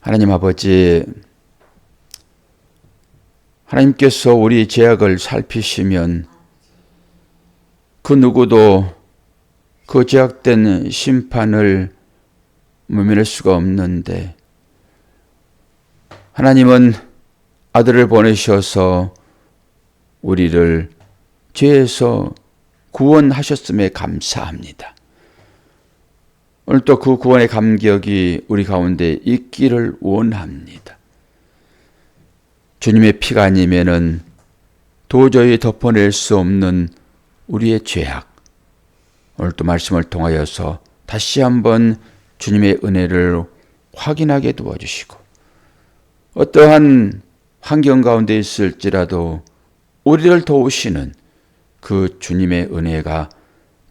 하나님 아버지, 하나님께서 우리 죄악을 살피시면 그 누구도 그 죄악된 심판을 모면할 수가 없는데, 하나님은 아들을 보내셔서 우리를 죄에서 구원하셨음에 감사합니다. 오늘 또 그 구원의 감격이 우리 가운데 있기를 원합니다. 주님의 피가 아니면은 도저히 덮어낼 수 없는 우리의 죄악, 오늘 또 말씀을 통하여서 다시 한번 주님의 은혜를 확인하게 도와주시고, 어떠한 환경 가운데 있을지라도 우리를 도우시는 그 주님의 은혜가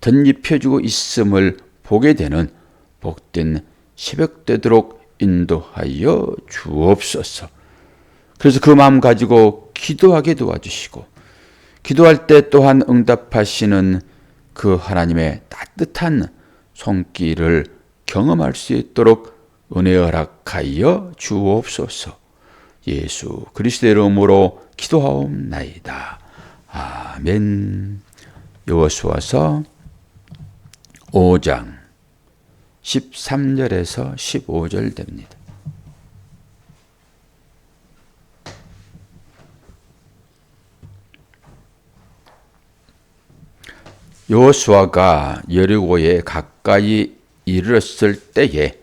덧입혀지고 있음을 보게 되는 복된 새벽 되도록 인도하여 주옵소서. 그래서 그 마음 가지고 기도하게 도와주시고, 기도할 때 또한 응답하시는 그 하나님의 따뜻한 손길을 경험할 수 있도록 은혜 허락하여 주옵소서. 예수 그리스도의 이름으로 기도하옵나이다. 아멘. 여호수아서 5장 13절에서 15절 됩니다. 여호수아가 여리고에 가까이 이르렀을 때에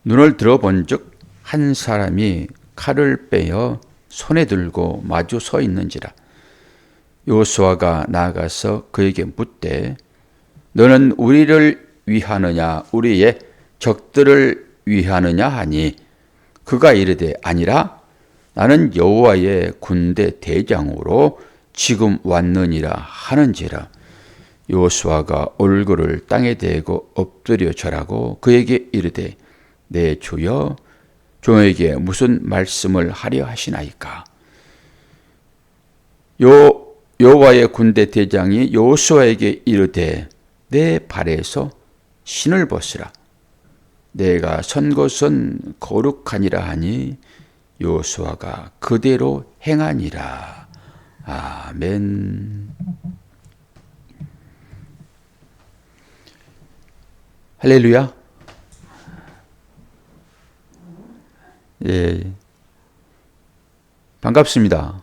눈을 들어본즉 한 사람이 칼을 빼어 손에 들고 마주 서 있는지라. 여호수아가 나아가서 그에게 묻되 너는 우리를 위하느냐 우리의 적들을 위하느냐 하니, 그가 이르되 아니라 나는 여호와의 군대 대장으로 지금 왔느니라 하는지라. 여호수아가 얼굴을 땅에 대고 엎드려 절하고 그에게 이르되 내 주여 종에게 무슨 말씀을 하려 하시나이까. 여호와의 군대 대장이 여호수아에게 이르되 내 발에서 신을 벗으라. 내가 선 곳은 거룩하니라 하니 여호수아가 그대로 행하니라. 아멘. 할렐루야. 예, 반갑습니다.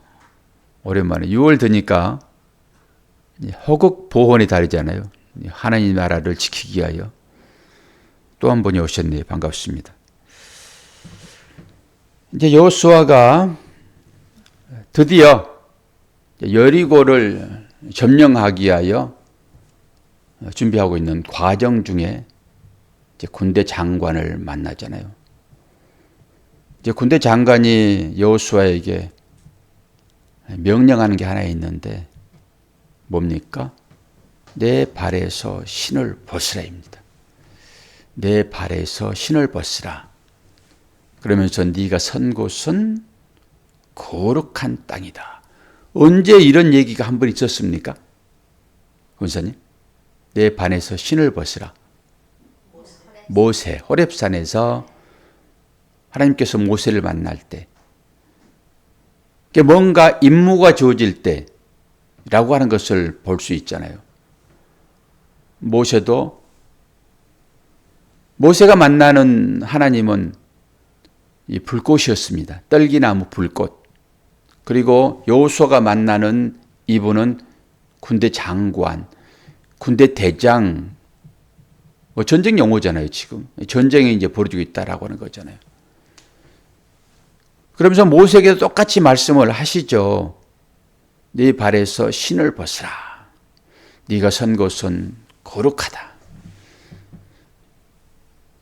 오랜만에 6월 되니까 허국 보훈의 달이잖아요. 하나님 나라를 지키기 위하여 또 한 번이 오셨네요. 반갑습니다. 이제 여호수아가 드디어 여리고를 점령하기 위하여 준비하고 있는 과정 중에 이제 군대 장관을 만나잖아요. 이제 군대 장관이 여호수아에게 명령하는 게 하나 있는데 뭡니까? 내 발에서 신을 벗으라입니다. 내 발에서 신을 벗으라. 그러면서 네가 선 곳은 거룩한 땅이다. 언제 이런 얘기가 한 번 있었습니까? 권사님? 내 발에서 신을 벗으라. 모세, 호렙산에서 하나님께서 모세를 만날 때, 뭔가 임무가 주어질 때라고 하는 것을 볼 수 있잖아요. 모세가 만나는 하나님은 이 불꽃이었습니다. 떨기나무 불꽃. 그리고 여호수아가 만나는 이분은 군대 장관, 군대 대장, 전쟁 용어잖아요. 지금 전쟁이 이제 벌어지고 있다라고 하는 거잖아요. 그러면서 모세에게도 똑같이 말씀을 하시죠. 네 발에서 신을 벗으라. 네가 선 곳은 거룩하다.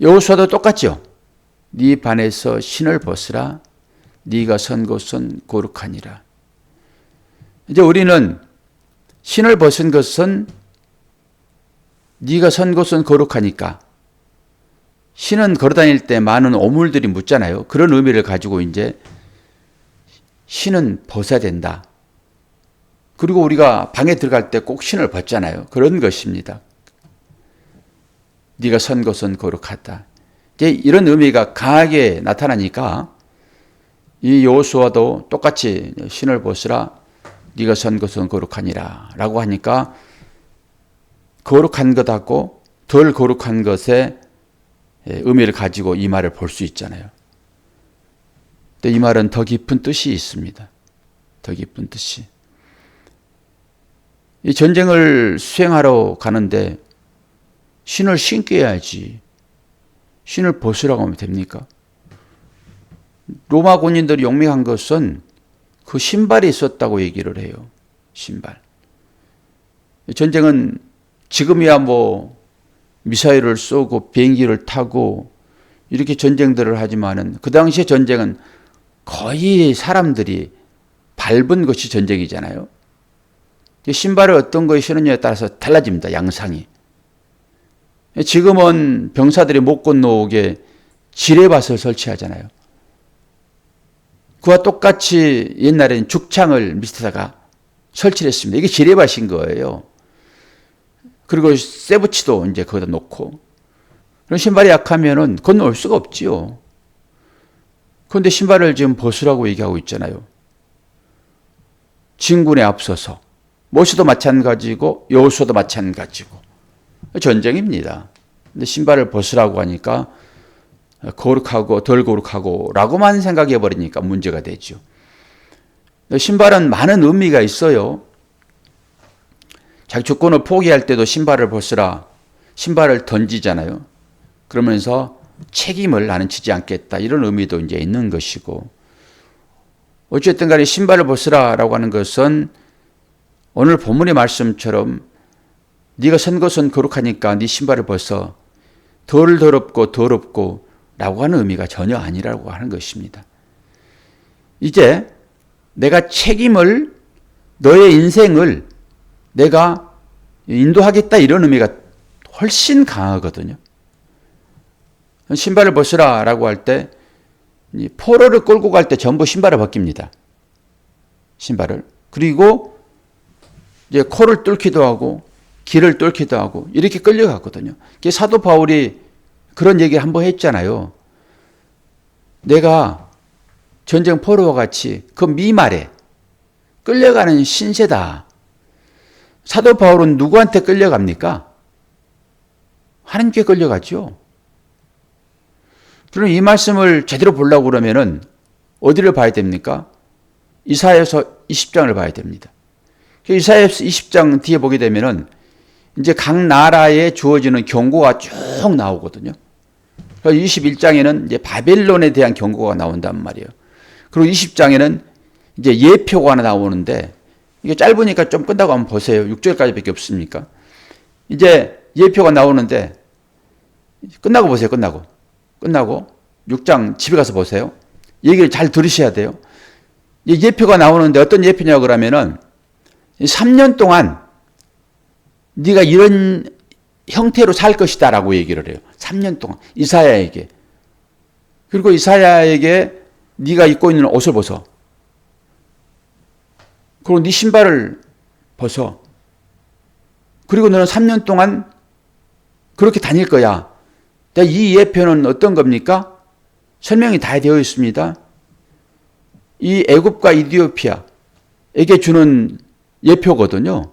여호수아도 똑같죠. 네 발에서 신을 벗으라. 네가 선 곳은 거룩하니라. 이제 우리는 신을 벗은 것은 네가 선 곳은 거룩하니까, 신은 걸어다닐 때 많은 오물들이 묻잖아요. 그런 의미를 가지고 이제 신은 벗어야 된다. 그리고 우리가 방에 들어갈 때 꼭 신을 벗잖아요. 그런 것입니다. 네가 선 곳은 거룩하다. 이런 의미가 강하게 나타나니까 이 여호수아도 똑같이 신을 벗으라 네가 선 것은 거룩하니라 라고 하니까 거룩한 것하고 덜 거룩한 것의 의미를 가지고 이 말을 볼 수 있잖아요. 근데 이 말은 더 깊은 뜻이 있습니다. 더 깊은 뜻이. 이 전쟁을 수행하러 가는데 신을 신겨야지. 신을 벗으라고 하면 됩니까? 로마 군인들이 용맹한 것은 그 신발이 있었다고 얘기를 해요. 신발. 전쟁은 지금이야 뭐 미사일을 쏘고 비행기를 타고 이렇게 전쟁들을 하지만은 그 당시의 전쟁은 거의 사람들이 밟은 것이 전쟁이잖아요. 신발을 어떤 것이 신느냐에 따라서 달라집니다. 양상이. 지금은 병사들이 못 건너오게 지뢰밭을 설치하잖아요. 그와 똑같이 옛날에는 죽창을 밑에다가 설치를 했습니다. 이게 지뢰밭인 거예요. 그리고 쇠붙이도 이제 거기다 놓고. 그런 신발이 약하면은 건너올 수가 없지요. 그런데 신발을 지금 벗으라고 얘기하고 있잖아요. 진군에 앞서서. 모세도 마찬가지고 여호수아도 마찬가지고. 전쟁입니다. 근데 신발을 벗으라고 하니까 거룩하고 덜 거룩하고 라고만 생각해 버리니까 문제가 되죠. 신발은 많은 의미가 있어요. 자기 주권을 포기할 때도 신발을 벗으라. 신발을 던지잖아요. 그러면서 책임을 나는 지지 않겠다. 이런 의미도 이제 있는 것이고. 어쨌든 간에 신발을 벗으라라고 하는 것은 오늘 본문의 말씀처럼 네가 선 것은 거룩하니까 네 신발을 벗어 덜 더럽고 더럽고 라고 하는 의미가 전혀 아니라고 하는 것입니다. 이제 내가 책임을 너의 인생을 내가 인도하겠다 이런 의미가 훨씬 강하거든요. 신발을 벗으라 라고 할 때 포로를 끌고 갈 때 전부 신발을 벗깁니다. 신발을. 그리고 이제 코를 뚫기도 하고 길을 뚫기도 하고 이렇게 끌려갔거든요. 사도 바울이 그런 얘기를 한번 했잖아요. 내가 전쟁 포로와 같이 그 미말에 끌려가는 신세다. 사도 바울은 누구한테 끌려갑니까? 하나님께 끌려가죠. 그럼 이 말씀을 제대로 보려고 그러면은 어디를 봐야 됩니까? 이사야서 20장을 봐야 됩니다. 이사야서 20장 뒤에 보게 되면은 이제 각 나라에 주어지는 경고가 쭉 나오거든요. 21장에는 이제 바벨론에 대한 경고가 나온단 말이에요. 그리고 20장에는 이제 예표가 하나 나오는데 이게 짧으니까 좀 끝나고 한번 보세요. 6절까지밖에 없습니까? 이제 예표가 나오는데 끝나고 보세요. 끝나고 6장 집에 가서 보세요. 얘기를 잘 들으셔야 돼요. 예표가 나오는데 어떤 예표냐고 그러면은 3년 동안 네가 이런 형태로 살 것이다 라고 얘기를 해요. 3년 동안 이사야에게. 그리고 이사야에게 네가 입고 있는 옷을 벗어. 그리고 네 신발을 벗어. 그리고 너는 3년 동안 그렇게 다닐 거야. 이 예표는 어떤 겁니까? 설명이 다 되어 있습니다. 이 애굽과 이디오피아에게 주는 예표거든요.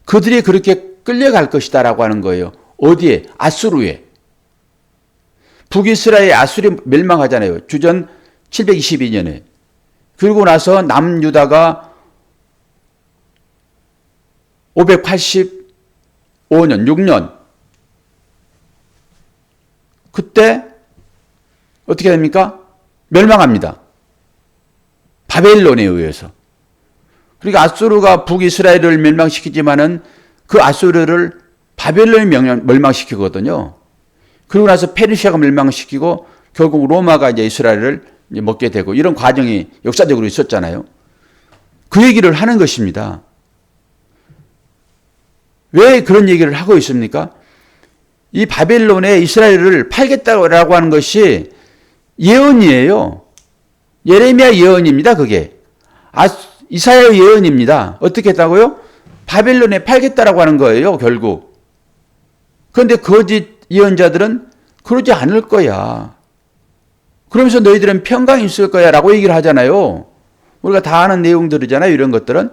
그들이 그렇게 끌려갈 것이다 라고 하는 거예요. 어디에? 아수르에. 북이스라엘 아수리 멸망하잖아요. 주전 722년에. 그리고 나서 남유다가 585년, 6년. 그때 어떻게 됩니까? 멸망합니다. 바벨론에 의해서. 그러니까 아수르가 북이스라엘을 멸망시키지만은 그 아수르를 바벨론이 멸망시키거든요. 그러고 나서 페르시아가 멸망시키고 결국 로마가 이제 이스라엘을 먹게 되고 이런 과정이 역사적으로 있었잖아요. 그 얘기를 하는 것입니다. 왜 그런 얘기를 하고 있습니까? 이 바벨론에 이스라엘을 팔겠다고 하는 것이 예언이에요. 예레미야 예언입니다. 그게. 이사야 예언입니다. 어떻게 했다고요? 바벨론에 팔겠다라고 하는 거예요. 결국. 그런데 거짓 예언자들은 그러지 않을 거야. 그러면서 너희들은 평강이 있을 거야 라고 얘기를 하잖아요. 우리가 다 아는 내용들이잖아요. 이런 것들은.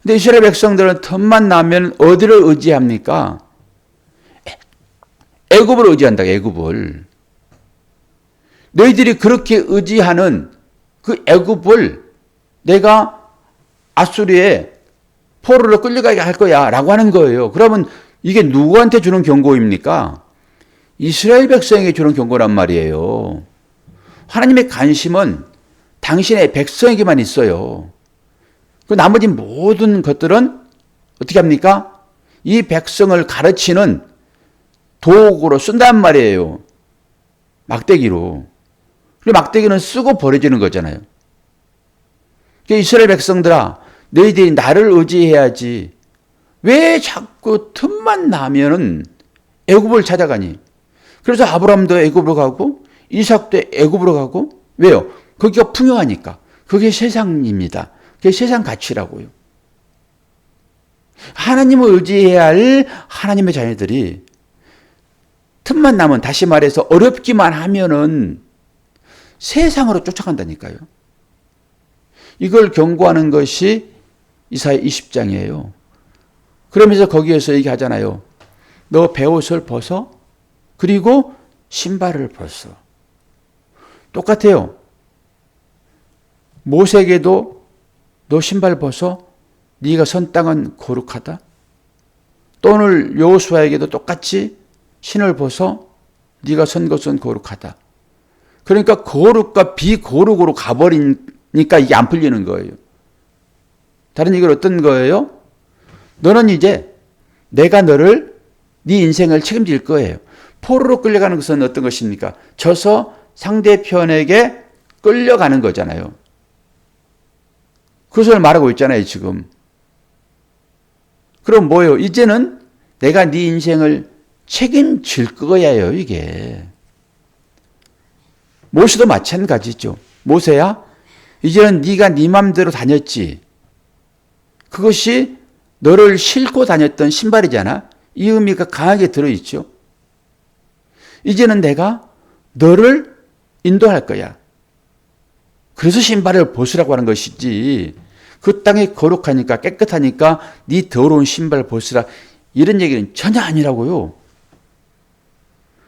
근데 이스라엘 백성들은 틈만 나면 어디를 의지합니까? 애굽을 의지한다. 애굽을. 너희들이 그렇게 의지하는 그 애굽을 내가 아수리에 포로로 끌려가게 할 거야 라고 하는 거예요. 그러면 이게 누구한테 주는 경고입니까? 이스라엘 백성에게 주는 경고란 말이에요. 하나님의 관심은 당신의 백성에게만 있어요. 그 나머지 모든 것들은 어떻게 합니까? 이 백성을 가르치는 도구로 쓴단 말이에요. 막대기로. 그리고 막대기는 쓰고 버려지는 거잖아요. 이스라엘 백성들아, 너희들이 나를 의지해야지. 왜 자꾸 틈만 나면은 애굽을 찾아가니? 그래서 아브라함도 애굽으로 가고 이삭도 애굽으로 가고 왜요? 거기가 풍요하니까. 그게 세상입니다. 그게 세상 가치라고요. 하나님을 의지해야 할 하나님의 자녀들이 틈만 나면 다시 말해서 어렵기만 하면은 세상으로 쫓아간다니까요. 이걸 경고하는 것이 이사야 20장이에요. 그러면서 거기에서 얘기하잖아요. 너 베옷을 벗어 그리고 신발을 벗어. 똑같아요. 모세에게도 너 신발 벗어 네가 선 땅은 거룩하다. 또 오늘 여호수아에게도 똑같이 신을 벗어 네가 선 것은 거룩하다. 그러니까 거룩과 비거룩으로 가버리니까 이게 안 풀리는 거예요. 다른 얘기는 어떤 거예요? 너는 이제 내가 너를 네 인생을 책임질 거예요. 포로로 끌려가는 것은 어떤 것입니까? 져서 상대편에게 끌려가는 거잖아요. 그것을 말하고 있잖아요, 지금. 그럼 뭐예요? 이제는 내가 네 인생을 책임질 거야요, 이게. 모세도 마찬가지죠. 모세야, 이제는 네가 네 맘대로 다녔지. 그것이 너를 싣고 다녔던 신발이잖아. 이 의미가 강하게 들어있죠. 이제는 내가 너를 인도할 거야. 그래서 신발을 벗으라고 하는 것이지. 그 땅이 거룩하니까 깨끗하니까 네 더러운 신발 벗으라. 이런 얘기는 전혀 아니라고요.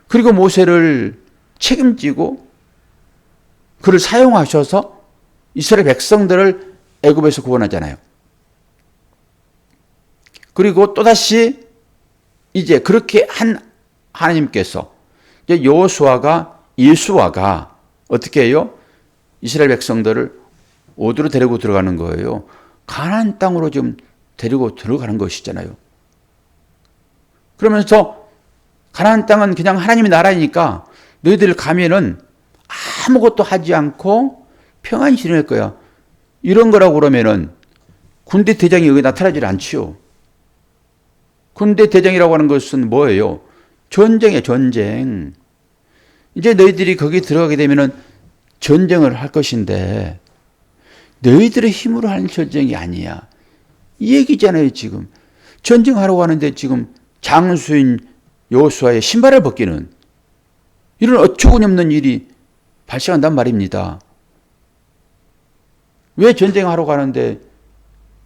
그리고 모세를 책임지고 그를 사용하셔서 이스라엘 백성들을 애굽에서 구원하잖아요. 그리고 또다시 이제 그렇게 한 하나님께서 여호수아가 일수아가 어떻게 해요? 이스라엘 백성들을 어디로 데리고 들어가는 거예요? 가나안 땅으로 지금 데리고 들어가는 것이잖아요. 그러면서 가나안 땅은 그냥 하나님의 나라니까 너희들 가면은 아무것도 하지 않고 평안히 지낼 거야. 이런 거라고 그러면은 군대 대장이 여기 나타나질 않지요. 군대 대장이라고 하는 것은 뭐예요? 전쟁이에요, 전쟁. 이제 너희들이 거기 들어가게 되면은 전쟁을 할 것인데 너희들의 힘으로 하는 전쟁이 아니야. 이 얘기잖아요, 지금. 전쟁하려고 하는데 지금 장수인 여호수아의 신발을 벗기는 이런 어처구니없는 일이 발생한단 말입니다. 왜 전쟁하러 가는데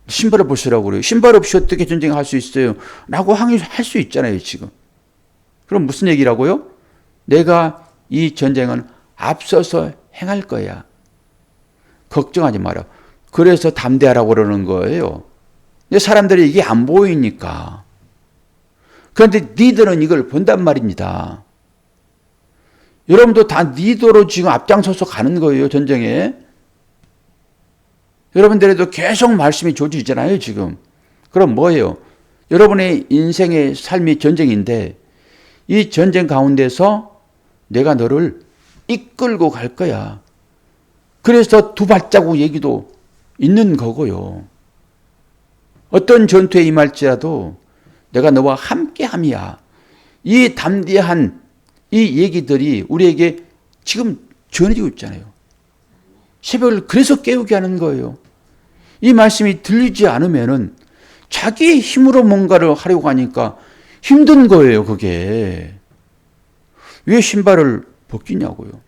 신발을 벗으라고 그래요? 신발 없이 어떻게 전쟁할 수 있어요? 라고 항의할 수 있잖아요, 지금. 그럼 무슨 얘기라고요? 내가 이 전쟁은 앞서서 행할 거야. 걱정하지 마라. 그래서 담대하라고 그러는 거예요. 근데 사람들이 이게 안 보이니까. 그런데 니들은 이걸 본단 말입니다. 여러분도 다 니도로 지금 앞장서서 가는 거예요, 전쟁에. 여러분들에도 계속 말씀이 조지잖아요, 지금. 그럼 뭐예요? 여러분의 인생의 삶이 전쟁인데 이 전쟁 가운데서 내가 너를 이끌고 갈 거야. 그래서 두 발자국 얘기도 있는 거고요. 어떤 전투에 임할지라도 내가 너와 함께함이야. 이 담대한 이 얘기들이 우리에게 지금 전해지고 있잖아요. 새벽을 그래서 깨우게 하는 거예요. 이 말씀이 들리지 않으면은 자기의 힘으로 뭔가를 하려고 하니까 힘든 거예요, 그게. 왜 신발을 벗기냐고요.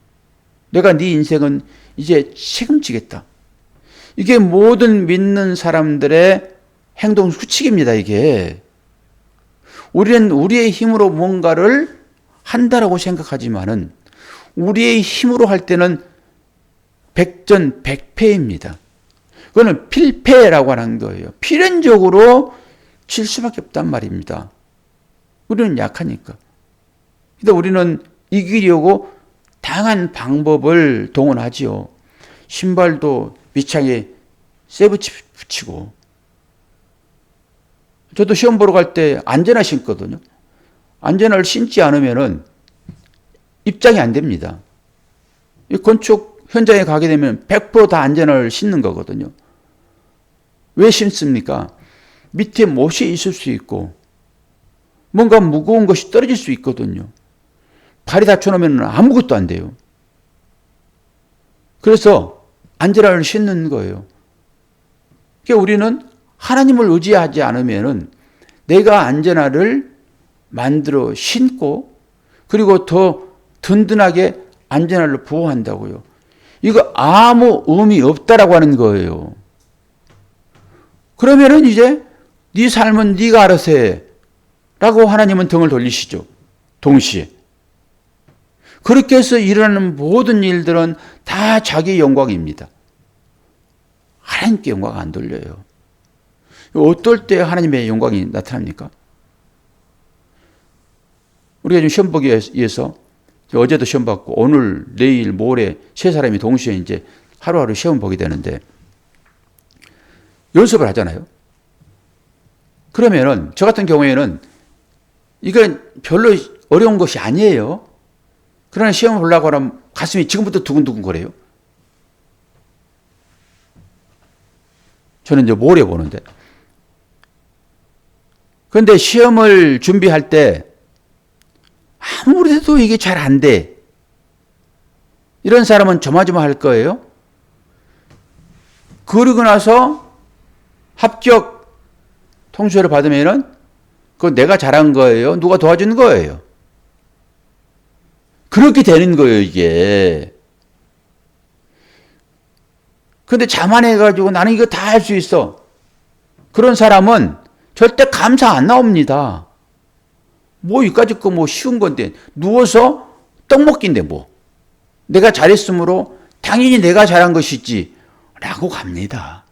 내가 네 인생은 이제 책임지겠다. 이게 모든 믿는 사람들의 행동 수칙입니다. 이게. 우리는 우리의 힘으로 뭔가를 한다라고 생각하지만은 우리의 힘으로 할 때는 백전백패입니다. 그거는 필패라고 하는 거예요. 필연적으로 질 수밖에 없단 말입니다. 우리는 약하니까. 근데 우리는 이기려고 다양한 방법을 동원하지요. 신발도 밑창에 쇠 붙이고. 저도 시험 보러 갈 때 안전화 신거든요. 안전화를 신지 않으면은 입장이 안 됩니다. 이 건축 현장에 가게 되면 100%다 안전화를 신는 거거든요. 왜 신습니까? 밑에 못이 있을 수 있고 뭔가 무거운 것이 떨어질 수 있거든요. 발이 다쳐놓으면 아무것도 안 돼요. 그래서 안전화를 신는 거예요. 그러니까 우리는 하나님을 의지하지 않으면은 내가 안전화를 만들어 신고 그리고 더 든든하게 안전화를 보호한다고요. 이거 아무 의미 없다라고 하는 거예요. 그러면은 이제 네 삶은 네가 알아서 해 라고 하나님은 등을 돌리시죠. 동시에. 그렇게 해서 일어나는 모든 일들은 다 자기 영광입니다. 하나님께 영광 안 돌려요. 어떨 때 하나님의 영광이 나타납니까? 우리가 지금 시험 보기 위해서 어제도 시험 받고 오늘, 내일, 모레 세 사람이 동시에 이제 하루하루 시험 보게 되는데 연습을 하잖아요. 그러면은 저 같은 경우에는 이건 별로 어려운 것이 아니에요. 그러나 시험을 보려고 하면 가슴이 지금부터 두근두근 거려요. 저는 이제 모레 보는데. 그런데 시험을 준비할 때 아무래도 이게 잘 안 돼. 이런 사람은 조마조마할 거예요. 그러고 나서 합격 통지서를 받으면은 그건 내가 잘한 거예요. 누가 도와준 거예요. 그렇게 되는 거예요, 이게. 근데 자만해가지고 나는 이거 다 할 수 있어. 그런 사람은 절대 감사 안 나옵니다. 뭐 이까짓 거 뭐 쉬운 건데 누워서 떡 먹기인데 뭐. 내가 잘했으므로 당연히 내가 잘한 것이지 라고 갑니다.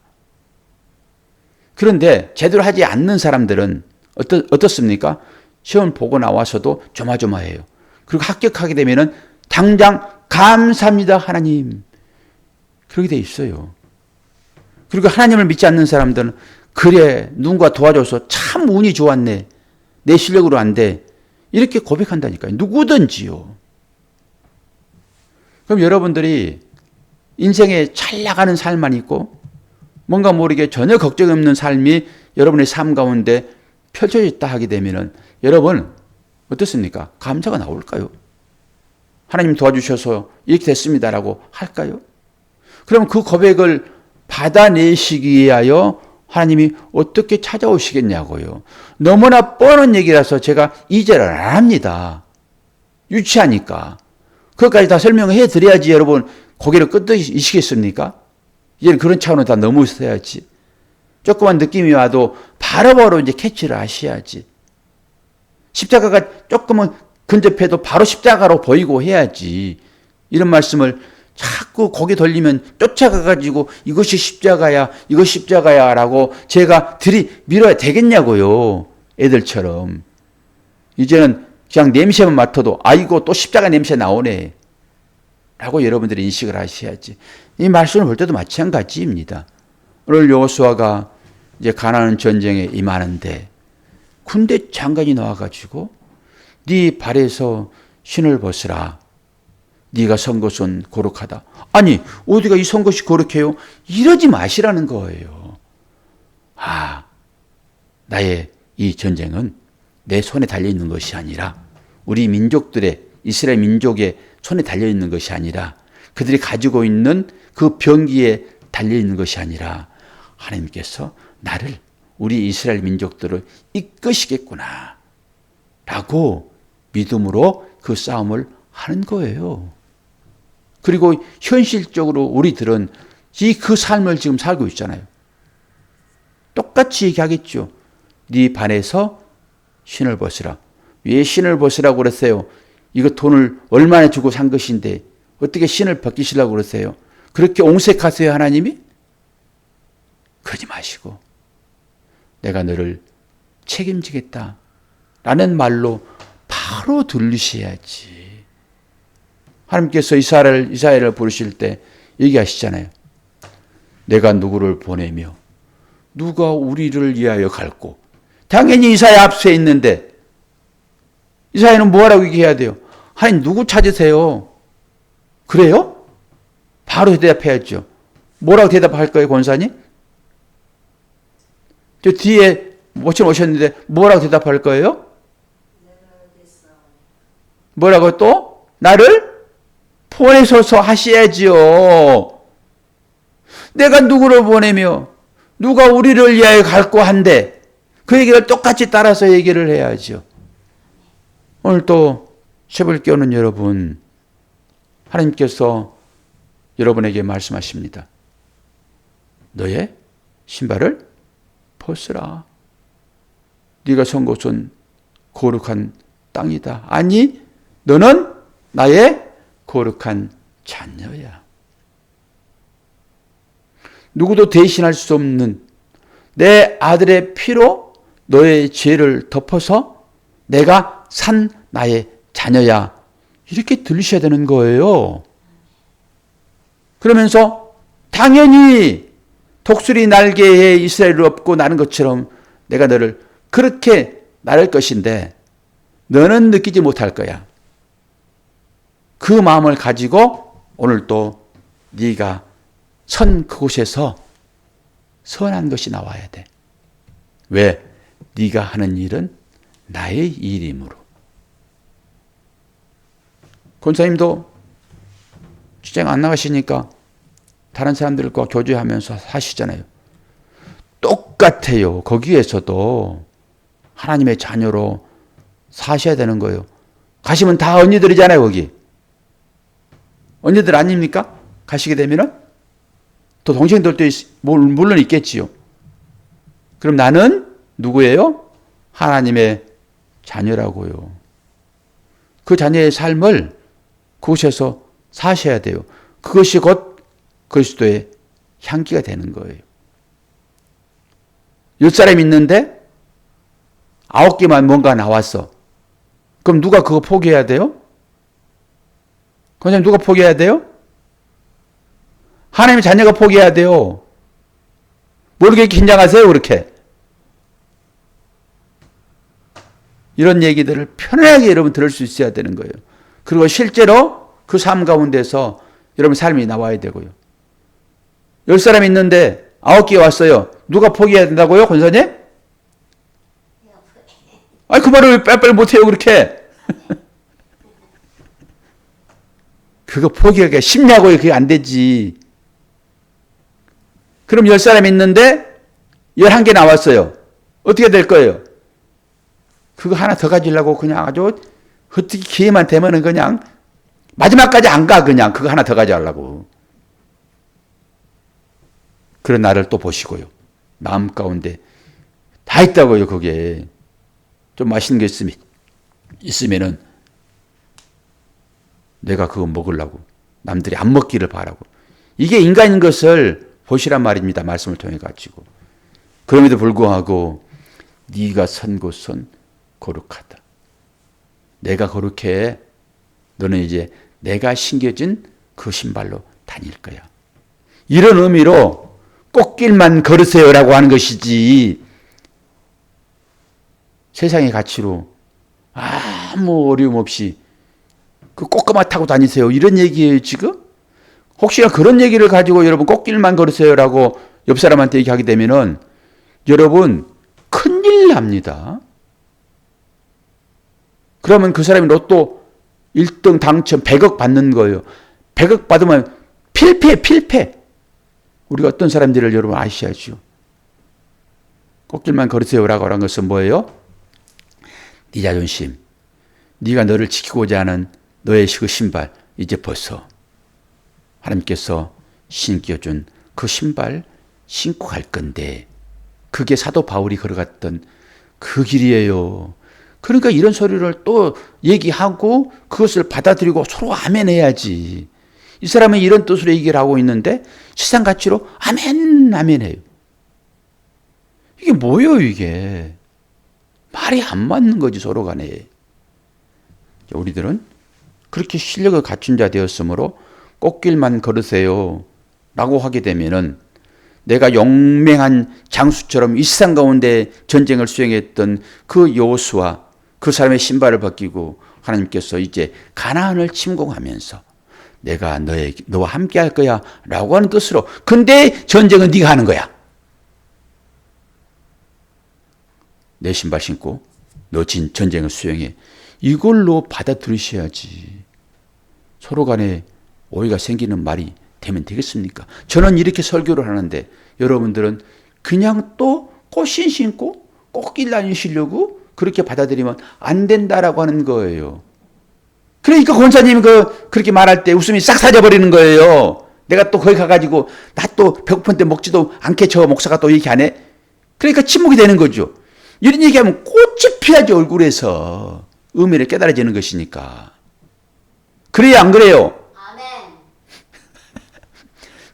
그런데 제대로 하지 않는 사람들은 어떻습니까? 시험 보고 나와서도 조마조마해요. 그리고 합격하게 되면은 당장 감사합니다 하나님. 그렇게 돼 있어요. 그리고 하나님을 믿지 않는 사람들은 그래 누군가 도와줘서 참 운이 좋았네. 내 실력으로 안 돼. 이렇게 고백한다니까요. 누구든지요. 그럼 여러분들이 인생에 잘 나가는 삶만 있고 뭔가 모르게 전혀 걱정이 없는 삶이 여러분의 삶 가운데 펼쳐졌다 하게 되면은 여러분 어떻습니까? 감사가 나올까요? 하나님 도와주셔서 이렇게 됐습니다라고 할까요? 그럼 그 고백을 받아내시기 위하여 하나님이 어떻게 찾아오시겠냐고요. 너무나 뻔한 얘기라서 제가 이제를 안 합니다. 유치하니까. 그것까지 다 설명해 드려야지 여러분 고개를 끄덕이시겠습니까? 이제는 그런 차원을 다 넘어서야지. 조그만 느낌이 와도 바로바로 이제 캐치를 하셔야지. 십자가가 조금은 근접해도 바로 십자가로 보이고 해야지. 이런 말씀을 자꾸 고개 돌리면 쫓아가가지고 이것이 십자가야, 이것이 십자가야 라고 제가 밀어야 되겠냐고요. 애들처럼. 이제는 그냥 냄새만 맡아도 아이고 또 십자가 냄새 나오네. 라고 여러분들이 인식을 하셔야지. 이 말씀을 볼 때도 마찬가지입니다. 오늘 여호수아가 이제 가나안 전쟁에 임하는데 군대 장관이 나와가지고 네 발에서 신을 벗으라. 네가 선 것은 거룩하다. 아니 어디가 이 선 것이 거룩해요? 이러지 마시라는 거예요. 아, 나의 이 전쟁은 내 손에 달려있는 것이 아니라 우리 민족들의 이스라엘 민족의 손에 달려있는 것이 아니라 그들이 가지고 있는 그 병기에 달려있는 것이 아니라 하나님께서 나를 우리 이스라엘 민족들을 이끄시겠구나 라고 믿음으로 그 싸움을 하는 거예요. 그리고 현실적으로 우리들은 그 삶을 지금 살고 있잖아요. 똑같이 얘기하겠죠. 네 반에서 신을 벗으라. 왜 신을 벗으라고 그랬어요? 이거 돈을 얼마나 주고 산 것인데 어떻게 신을 벗기시려고 그러세요? 그렇게 옹색하세요, 하나님이? 그러지 마시고 내가 너를 책임지겠다 라는 말로 바로 들으셔야지. 하나님께서 이사야를 부르실 때 얘기하시잖아요. 내가 누구를 보내며 누가 우리를 위하여 갈고. 당연히 이사야 앞서에 있는데 이사야는 뭐라고 얘기해야 돼요? 하나님 누구 찾으세요? 그래요? 바로 대답해야죠. 뭐라고 대답할 거예요, 권사님? 저 뒤에 모처럼 오셨는데 뭐라고 대답할 거예요? 뭐라고 또? 나를 보내소서 하셔야지요. 내가 누구를 보내며 누가 우리를 위하여 갈고 한데 그 얘기를 똑같이 따라서 얘기를 해야죠. 오늘 또 새벽 깨우는 여러분, 하나님께서 여러분에게 말씀하십니다. 너의 신발을 벗으라. 네가 선 곳은 거룩한 땅이다. 아니, 너는 나의 거룩한 자녀야. 누구도 대신할 수 없는 내 아들의 피로 너의 죄를 덮어서 내가 산 나의 자녀야. 이렇게 들으셔야 되는 거예요. 그러면서 당연히 독수리 날개에 이스라엘을 업고 나는 것처럼 내가 너를 그렇게 나를 것인데 너는 느끼지 못할 거야. 그 마음을 가지고 오늘 또 네가 선 그곳에서 선한 것이 나와야 돼. 왜? 네가 하는 일은 나의 일이므로. 권사님도 출장 안 나가시니까 다른 사람들과 교제하면서 사시잖아요. 똑같아요. 거기에서도 하나님의 자녀로 사셔야 되는 거예요. 가시면 다 언니들이잖아요, 거기. 언니들 아닙니까? 가시게 되면은 또 동생들도 물론 있겠지요. 그럼 나는 누구예요? 하나님의 자녀라고요. 그 자녀의 삶을 그곳에서 사셔야 돼요. 그것이 곧 그리스도의 향기가 되는 거예요. 10사람 있는데 9개만 뭔가 나왔어. 그럼 누가 그거 포기해야 돼요? 권사님 누가 포기해야 돼요? 하나님의 자녀가 포기해야 돼요. 뭘 그렇게 긴장하세요, 그렇게? 이런 얘기들을 편안하게 여러분 들을 수 있어야 되는 거예요. 그리고 실제로 그 삶 가운데서 여러분 삶이 나와야 되고요. 10사람 있는데 9개 왔어요. 누가 포기해야 된다고요, 권사님? 아니, 그 말을 왜 빨리빨리 못해요, 그렇게? 그거 포기하기가 쉽냐고요, 그게 안 되지. 그럼 10사람 있는데 11개 나왔어요. 어떻게 될 거예요? 그거 하나 더 가지려고 그냥 아주 어떻게 기회만 되면은 그냥 마지막까지 안 가, 그냥 그거 하나 더 가져가려고. 그런 나를 또 보시고요. 마음 가운데 다 있다고요, 거기에. 좀 맛있는 게 있으면은 내가 그거 먹으려고. 남들이 안 먹기를 바라고. 이게 인간인 것을 보시란 말입니다. 말씀을 통해 가지고. 그럼에도 불구하고 네가 선 곳은 거룩하다. 내가 거룩해. 너는 이제 내가 신겨진 그 신발로 다닐 거야. 이런 의미로 꽃길만 걸으세요라고 하는 것이지 세상의 가치로 아무 어려움 없이 그 꽃가마 타고 다니세요. 이런 얘기예요, 지금? 혹시나 그런 얘기를 가지고 여러분 꽃길만 걸으세요라고 옆 사람한테 얘기하게 되면은 여러분 큰일 납니다. 그러면 그 사람이 로또 1등 당첨 100억 받는 거예요. 100억 받으면 필패. 우리가 어떤 사람들을 여러분 아셔야죠. 꽃길만 걸으세요라고 하는 것은 뭐예요? 네 자존심, 네가 너를 지키고자 하는 너의 그 신발 이제 벗어. 하나님께서 신겨준 그 신발 신고 갈 건데 그게 사도 바울이 걸어갔던 그 길이에요. 그러니까 이런 소리를 또 얘기하고 그것을 받아들이고 서로 아멘 해야지. 이 사람은 이런 뜻으로 얘기를 하고 있는데 세상 가치로 아멘 아멘 해요. 이게 뭐예요 이게. 말이 안 맞는 거지 서로 간에. 우리들은 그렇게 실력을 갖춘 자 되었으므로 꽃길만 걸으세요 라고 하게 되면은 내가 용맹한 장수처럼 이 세상 가운데 전쟁을 수행했던 그 여호수아 그 사람의 신발을 벗기고 하나님께서 이제 가나안을 침공하면서 내가 너와 함께 할 거야 라고 하는 뜻으로. 근데 전쟁은 네가 하는 거야. 내 신발 신고 너 전쟁을 수행해. 이걸로 받아들이셔야지. 서로 간에 오해가 생기는 말이 되면 되겠습니까? 저는 이렇게 설교를 하는데 여러분들은 그냥 또 꽃신 신고 꽃길 다니시려고 그렇게 받아들이면 안 된다라고 하는 거예요. 그러니까 권사님이 그렇게 말할 때 웃음이 싹 사져버리는 거예요. 내가 또 거기 가가지고 나 또 배고픈 때 먹지도 않게 저 목사가 또 얘기 안 해? 그러니까 침묵이 되는 거죠. 이런 얘기하면 꽃이 피하지 얼굴에서. 의미를 깨달아지는 것이니까. 그래요 안 그래요? 아멘.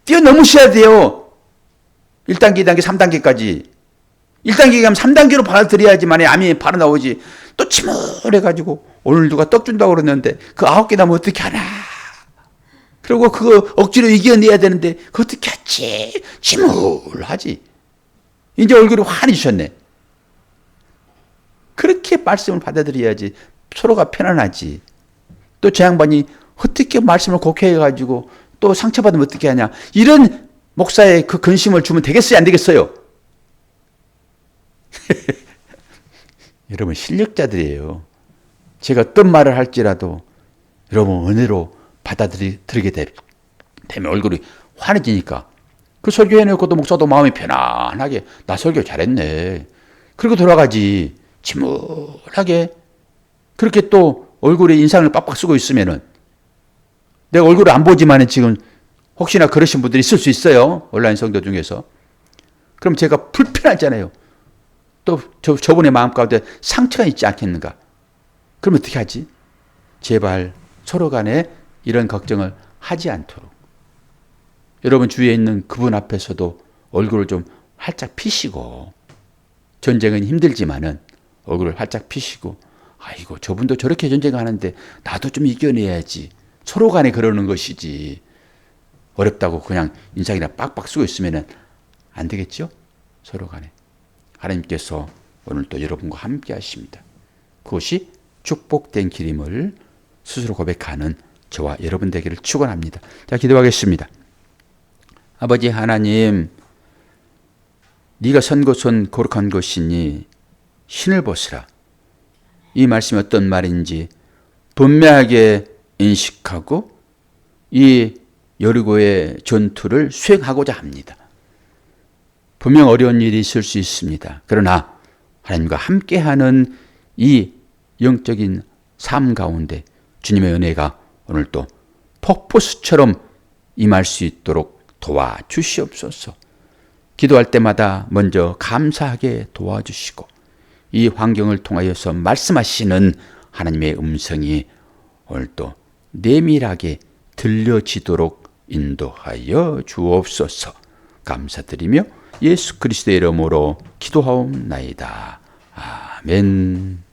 뛰어넘으셔야 돼요. 1단계, 2단계, 3단계까지. 1단계 가면 3단계로 받아들여야지만 아멘이 바로 나오지. 또 침울해가지고 오늘 누가 떡 준다고 그러는데 그 9개 나면 어떻게 하나. 그리고 그거 억지로 이겨내야 되는데 그거 어떻게 하지. 침울하지. 이제 얼굴이 환해지셨네. 그렇게 말씀을 받아들여야지 서로가 편안하지. 또 저 양반이 어떻게 말씀을 곡해가지고 또 상처받으면 어떻게 하냐. 이런 목사의 그 근심을 주면 되겠어요 안 되겠어요? 여러분 실력자들이에요. 제가 어떤 말을 할지라도 여러분 은혜로 받아들이게 되면 얼굴이 환해지니까 그 설교해놓고도 목사도 마음이 편안하게 나 설교 잘했네. 그리고 돌아가지. 침울하게 그렇게 또 얼굴에 인상을 빡빡 쓰고 있으면은 내가 얼굴을 안 보지만 지금 혹시나 그러신 분들이 있을 수 있어요. 온라인 성도 중에서. 그럼 제가 불편하잖아요. 또 저분의 마음 가운데 상처가 있지 않겠는가. 그럼 어떻게 하지? 제발 서로 간에 이런 걱정을 하지 않도록. 여러분 주위에 있는 그분 앞에서도 얼굴을 좀 활짝 피시고 전쟁은 힘들지만은 얼굴을 활짝 피시고 아이고 저분도 저렇게 전쟁하는데 나도 좀 이겨내야지. 서로 간에 그러는 것이지. 어렵다고 그냥 인상이나 빡빡 쓰고 있으면 안 되겠죠? 서로 간에. 하나님께서 오늘 또 여러분과 함께 하십니다. 그것이 축복된 길임을 스스로 고백하는 저와 여러분 되기를 축원합니다. 자, 기도하겠습니다. 아버지 하나님, 네가 선 곳은 거룩한 것이니 신을 벗으라. 이 말씀이 어떤 말인지 분명하게 인식하고 이 여리고의 전투를 수행하고자 합니다. 분명 어려운 일이 있을 수 있습니다. 그러나 하나님과 함께하는 이 영적인 삶 가운데 주님의 은혜가 오늘 또 폭포수처럼 임할 수 있도록 도와주시옵소서. 기도할 때마다 먼저 감사하게 도와주시고 이 환경을 통하여서 말씀하시는 하나님의 음성이 오늘 또 내밀하게 들려지도록 인도하여 주옵소서. 감사드리며 예수 그리스도의 이름으로 기도하옵나이다. 아멘.